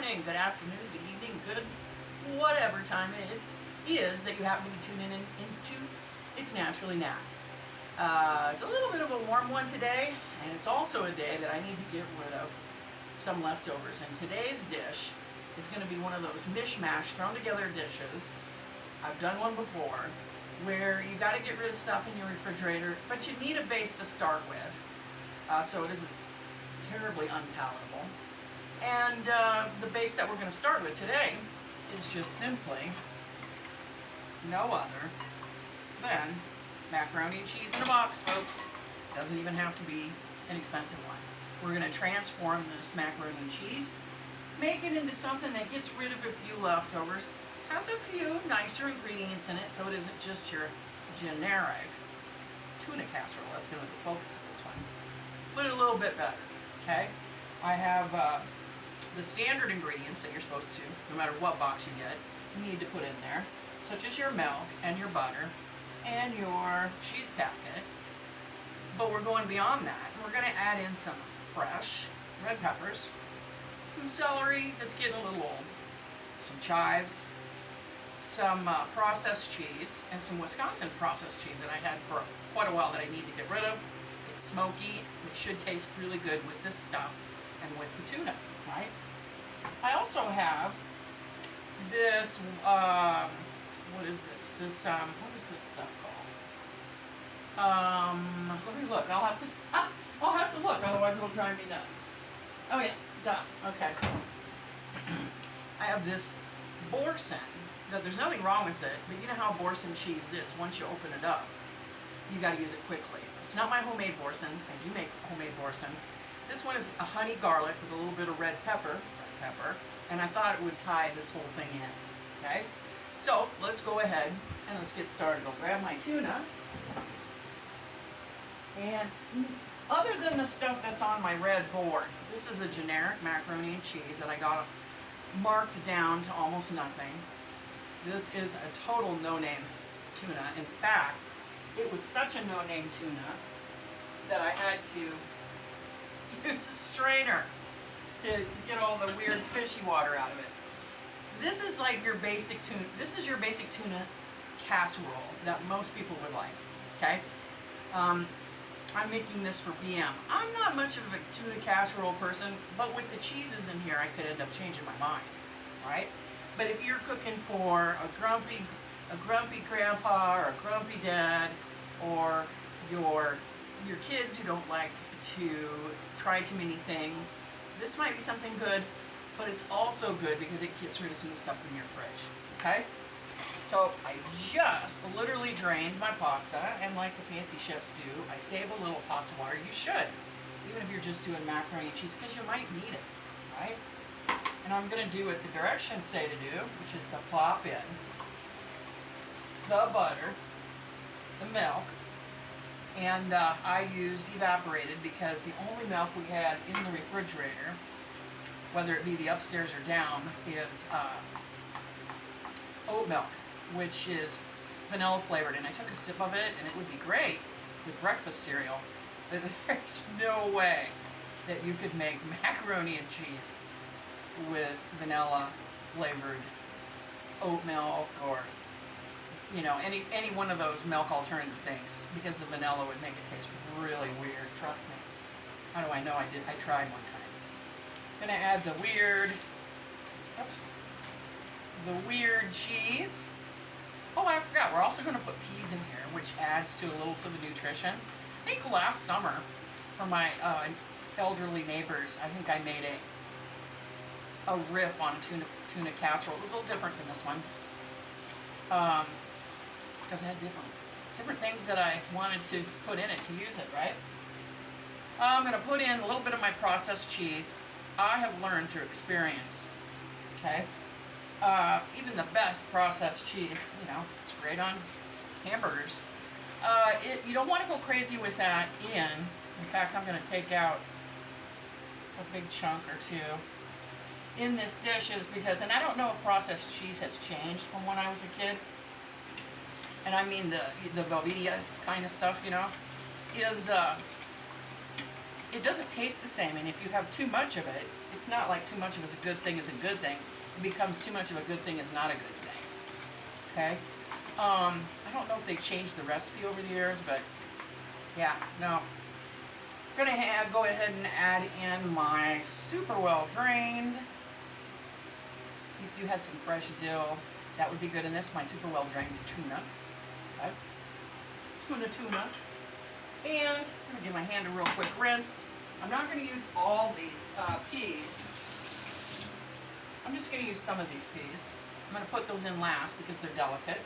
morning, good afternoon, good evening, good whatever time it is that you happen to be tuning in into It's Naturally Nat. It's a little bit of a warm one today, and it's also a day that I need to get rid of some leftovers. And today's dish is going to be one of those mishmash, thrown together dishes. I've done one before, where you got to get rid of stuff in your refrigerator, but you need a base to start with, so it isn't terribly unpalatable. And the base that we're going to start with today is just simply no other than macaroni and cheese in a box, folks. Doesn't even have to be an expensive one. We're going to transform this macaroni and cheese, make it into something that gets rid of a few leftovers, has a few nicer ingredients in it, so it isn't just your generic tuna casserole. That's going to be the focus of this one, but a little bit better. Okay, I have the standard ingredients that you're supposed to, no matter what box you get, you need to put in there, such as your milk and your butter and your cheese packet. But we're going beyond that. We're going to add in some fresh red peppers, some celery that's getting a little old, some chives, some processed cheese, and some Wisconsin processed cheese that I had for quite a while that I need to get rid of. It's smoky, which should taste really good with this stuff and with the tuna, right? I also have this, what is this? What is this stuff called? Let me look. I'll have to look, otherwise it'll drive me nuts. Oh yes, duh. Okay. I have this Boursin. That there's nothing wrong with it, but you know how Boursin cheese is. Once you open it up, you got to use it quickly. It's not my homemade Boursin. I do make homemade Boursin. This one is a honey garlic with a little bit of red pepper, and I thought it would tie this whole thing in. Okay, so let's go ahead and let's get started. I'll grab my tuna, and other than the stuff that's on my red board, this is a generic macaroni and cheese that I got marked down to almost nothing. This is a total no-name tuna. In fact, it was such a no-name tuna that I had to use a strainer to get all the weird fishy water out of it. This is like your basic tuna. This is your basic tuna casserole that most people would like. Okay, I'm making this for BM. I'm not much of a tuna casserole person, but with the cheeses in here, I could end up changing my mind. Right? But if you're cooking for a grumpy grandpa or a grumpy dad, or your kids who don't like to try too many things, this might be something good, but it's also good because it gets rid of some of the stuff in your fridge. Okay? So I just literally drained my pasta, and like the fancy chefs do, I save a little pasta water. You should, even if you're just doing macaroni and cheese, because you might need it, right? And I'm going to do what the directions say to do, which is to plop in the butter, the milk, and I used evaporated because the only milk we had in the refrigerator, whether it be the upstairs or down, is oat milk, which is vanilla flavored. And I took a sip of it, and it would be great with breakfast cereal, but there's no way that you could make macaroni and cheese with vanilla flavored oat milk, or any one of those milk alternative things, because the vanilla would make it taste really weird. Trust me. How do I know? I tried one time. Gonna add the weird cheese. Oh, I forgot. We're also gonna put peas in here, which adds to a little to the nutrition. I think last summer, for my elderly neighbors, I think I made a riff on tuna casserole. It was a little different than this one, because I had different things that I wanted to put in it to use it, right? I'm going to put in a little bit of my processed cheese. I have learned through experience, okay? Even the best processed cheese, it's great on hamburgers. You don't want to go crazy with that in. In fact, I'm going to take out a big chunk or two in this dish, is because, and I don't know if processed cheese has changed from when I was a kid, and I mean the Velveeta kind of stuff, is it doesn't taste the same. And if you have too much of it, it's not like too much of it is a good thing is a good thing. It becomes too much of a good thing is not a good thing. Okay? I don't know if they changed the recipe over the years, but yeah, no. I'm gonna go ahead and add in my super well drained. If you had some fresh dill, that would be good in this. My super well drained tuna. Okay. Tuna. And I'm gonna give my hand a real quick rinse. I'm not gonna use all these peas. I'm just gonna use some of these peas. I'm gonna put those in last because they're delicate.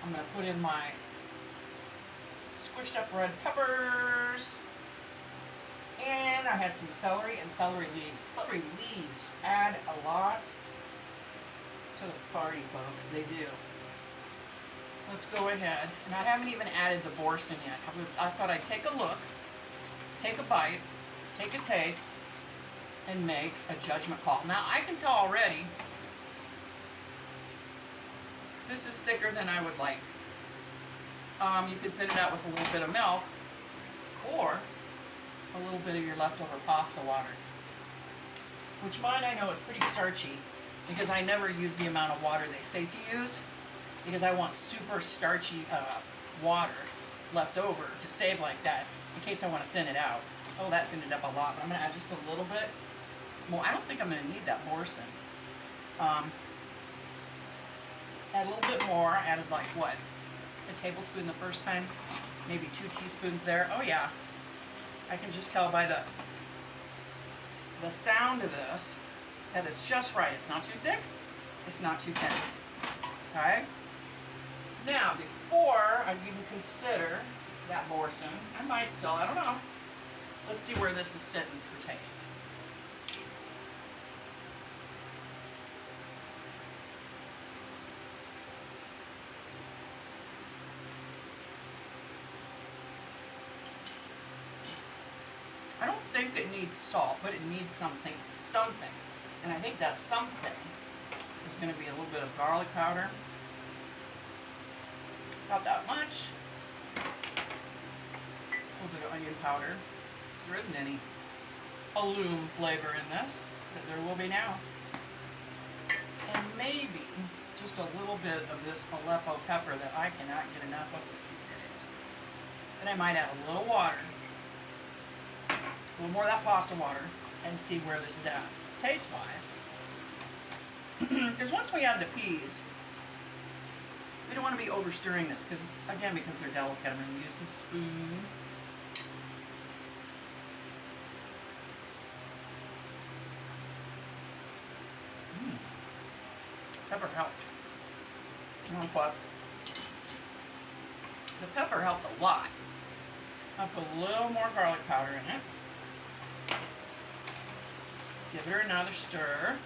I'm gonna put in my squished up red peppers. And I had some celery and celery leaves. Celery leaves add a lot to the party, folks. They do. Let's go ahead. And I haven't even added the boursin yet. I thought I'd take a look, take a bite, take a taste, and make a judgment call. Now, I can tell already this is thicker than I would like. You could thin it out with a little bit of milk or a little bit of your leftover pasta water, which mine I know is pretty starchy because I never use the amount of water they say to use because I want super starchy water left over to save like that in case I want to thin it out. Oh, that thinned it up a lot, but I'm going to add just a little bit. Well, I don't think I'm going to need that boursin. Add a little bit more. I added like what? A tablespoon the first time, maybe 2 teaspoons there. Oh yeah, I can just tell by the sound of this that it's just right. It's not too thick, it's not too thin. Okay? Now, before I even consider that boursin, I might still, I don't know. Let's see where this is sitting for taste. I don't think it needs salt, but it needs something. And I think that something is going to be a little bit of garlic powder. Not that much. A little bit of onion powder. There isn't any alum flavor in this, but there will be now. And maybe just a little bit of this Aleppo pepper that I cannot get enough of these days. Then I might add a little water. A little more of that pasta water and see where this is at taste-wise. Because once we add the peas, we don't want to be over-stirring this because, again, because they're delicate, I'm going to use the spoon. Pepper helped. You know what? The pepper helped a lot. I'll put a little more garlic powder in it. Give her another stir.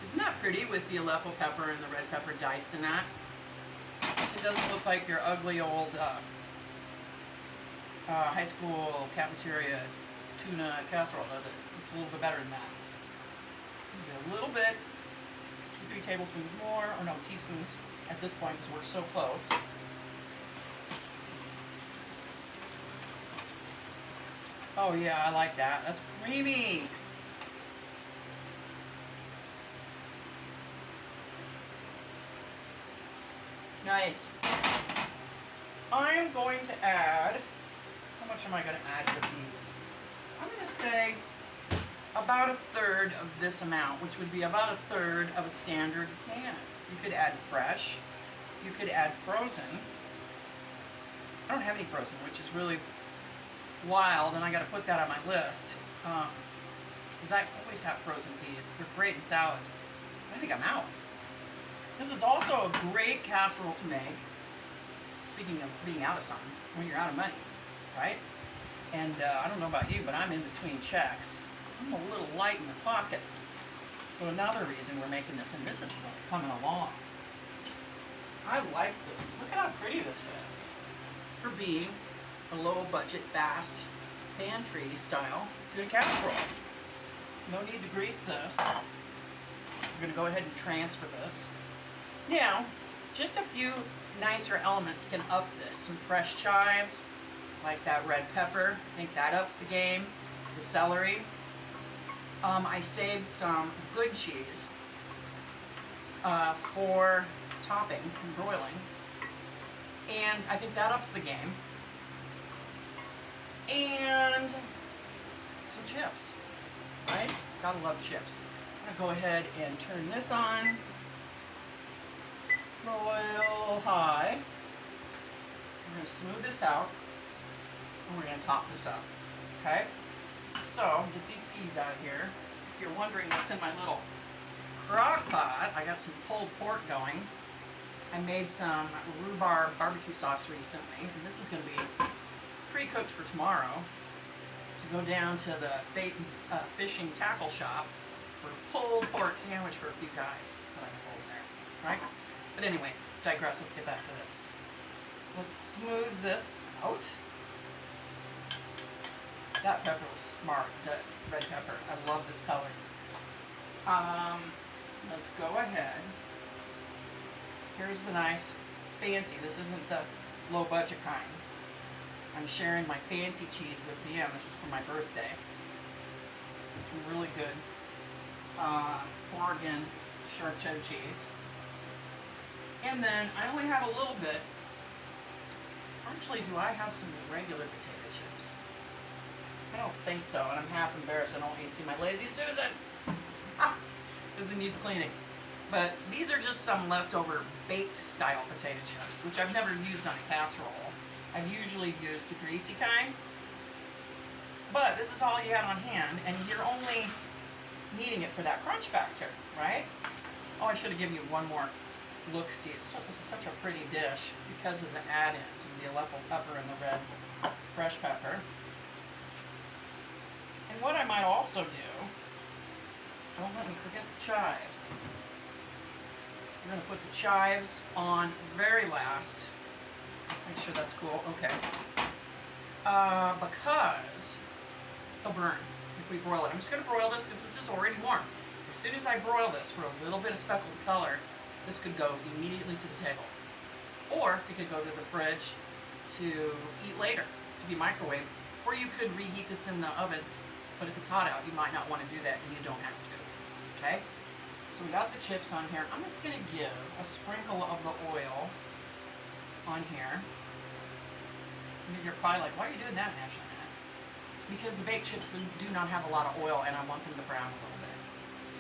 Isn't that pretty with the Aleppo pepper and the red pepper diced in that? It doesn't look like your ugly old high school cafeteria tuna casserole, does it? It's a little bit better than that. A little bit, 2-3 tablespoons more, or no, teaspoons at this point because we're so close. Oh yeah, I like that. That's creamy. Nice. I'm going to add, how much am I going to add to these? I'm going to say about 1/3 of this amount, which would be about 1/3 of a standard can. You could add fresh. You could add frozen. I don't have any frozen, which is really wild, and I got to put that on my list. Because I always have frozen peas. They're great in salads. I think I'm out. This is also a great casserole to make. Speaking of being out of something, when you're out of money, right? And I don't know about you, but I'm in between checks. I'm a little light in the pocket. So another reason we're making this, and this is really coming along. I like this. Look at how pretty this is. For being a low budget, fast, pantry style tuna casserole. No need to grease this. We're going to go ahead and transfer this. Now, just a few nicer elements can up this. Some fresh chives, like that red pepper. I think that upped the game. The celery. I saved some good cheese for topping and broiling. And I think that ups the game. And some chips, right? Gotta love chips. I'm gonna go ahead and turn this on. Broil high. We're gonna smooth this out. And we're gonna top this up, okay? So, get these peas out of here. If you're wondering what's in my little crock pot, I got some pulled pork going. I made some rhubarb barbecue sauce recently, and this is going to be pre-cooked for tomorrow to go down to the bait and fishing tackle shop for pulled pork sandwich for a few guys that I can hold there, right? But anyway, digress, let's get back to this. Let's smooth this out. That pepper was smart, that red pepper. I love this color. Let's go ahead. Here's the nice fancy. This isn't the low budget kind. I'm sharing my fancy cheese with BM. This was for my birthday. It's really good Oregon sharp cheddar cheese. And then I only have a little bit. Actually, do I have some regular potato chips? I don't think so, and I'm half embarrassed. I don't want you to see my lazy Susan because it needs cleaning. But these are just some leftover baked style potato chips, which I've never used on a casserole. I've usually used the greasy kind. But this is all you had on hand, and you're only needing it for that crunch factor, right? Oh, I should have given you one more look-see. This is such a pretty dish because of the add-ins of the Aleppo pepper and the red fresh pepper. And what I might also do, don't let me forget the chives. I'm going to put the chives on very last. Make sure that's cool. Okay. Because they'll burn if we broil it. I'm just going to broil this because this is already warm. As soon as I broil this for a little bit of speckled color, this could go immediately to the table. Or it could go to the fridge to eat later, to be microwaved. Or you could reheat this in the oven. But if it's hot out, you might not want to do that, and you don't have to. Okay? So we got the chips on here. I'm just going to give a sprinkle of the oil on here. You're probably like, why are you doing that, Ashley? Because the baked chips do not have a lot of oil, and I want them to brown a little bit.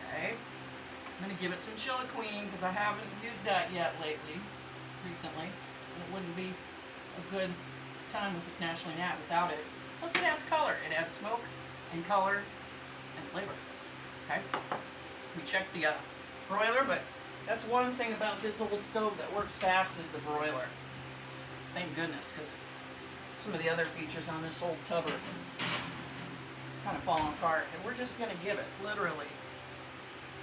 Okay? I'm going to give it some chili queen, because I haven't used that yet recently. And it wouldn't be a good time with this Nationally Nat without it. Plus it adds color. It adds smoke and color and flavor. Okay? We checked the broiler, but that's one thing about this old stove that works fast is the broiler. Thank goodness, because some of the other features on this old tub are kind of falling apart. And we're just going to give it, literally,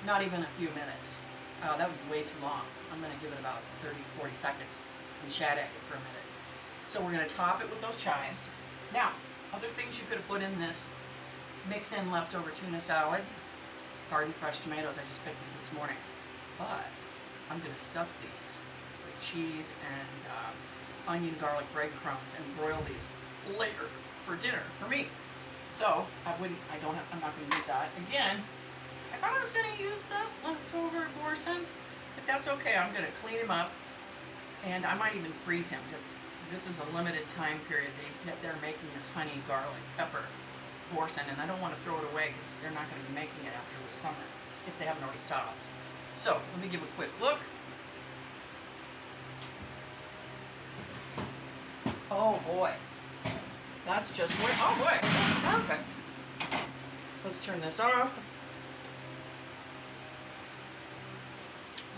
not even a few minutes. That would be way too long. I'm going to give it about 30, 40 seconds and chat at you for a minute. So we're going to top it with those chives. Now, other things you could have put in this: mix in leftover tuna salad, garden fresh tomatoes. I just picked these this morning. But I'm going to stuff these with cheese and onion garlic breadcrumbs and broil these later for dinner for me. So I'm not going to use that. Again, I thought I was going to use this leftover Borson, but that's okay. I'm going to clean him up, and I might even freeze him because this is a limited time period that they're making this honey garlic pepper Borson, and I don't want to throw it away because they're not going to be making it after the summer if they haven't already stopped. So let me give a quick look. Oh boy, that's just way. Oh boy, that's perfect. Let's turn this off.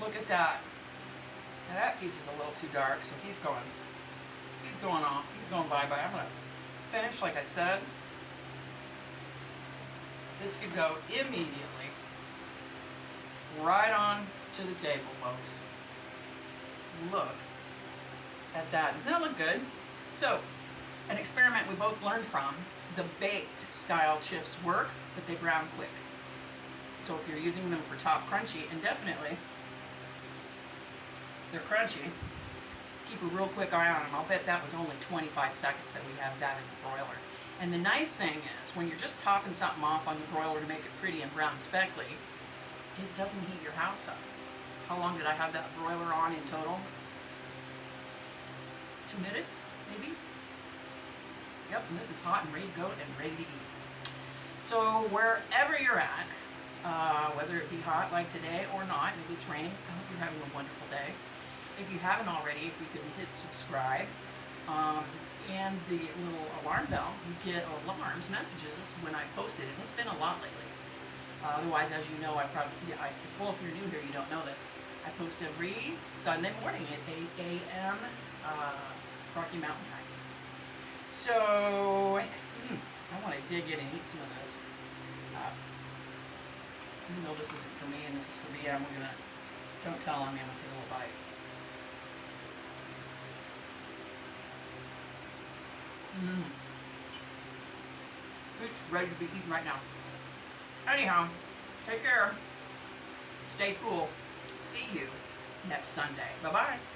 Look at that. Now that piece is a little too dark, so he's going off. He's going bye-bye. I'm going to finish, like I said. This could go immediately right on to the table, folks. Look at that. Doesn't that look good? So, an experiment we both learned from: the baked style chips work, but they brown quick. So if you're using them for top crunchy, and definitely they're crunchy, keep a real quick eye on them. I'll bet that was only 25 seconds that we have that in the broiler. And the nice thing is, when you're just topping something off on the broiler to make it pretty and brown speckly, it doesn't heat your house up. How long did I have that broiler on in total? 2 minutes, maybe? Yep, and this is hot and ready to go and ready to eat. So wherever you're at, whether it be hot like today or not, maybe it's raining, I hope you're having a wonderful day. If you haven't already, if you could hit subscribe, and the little alarm bell, you get alarms, messages when I post it, and it's been a lot lately. Otherwise, as you know, well, if you're new here, you don't know this. I post every Sunday morning at 8 a.m. Rocky Mountain time. So, I want to dig in and eat some of this. Even though this isn't for me and this is for me, don't tell, I'm going to take a little bite. It's ready to be eaten right now. Anyhow, take care. Stay cool. See you next Sunday. Bye-bye.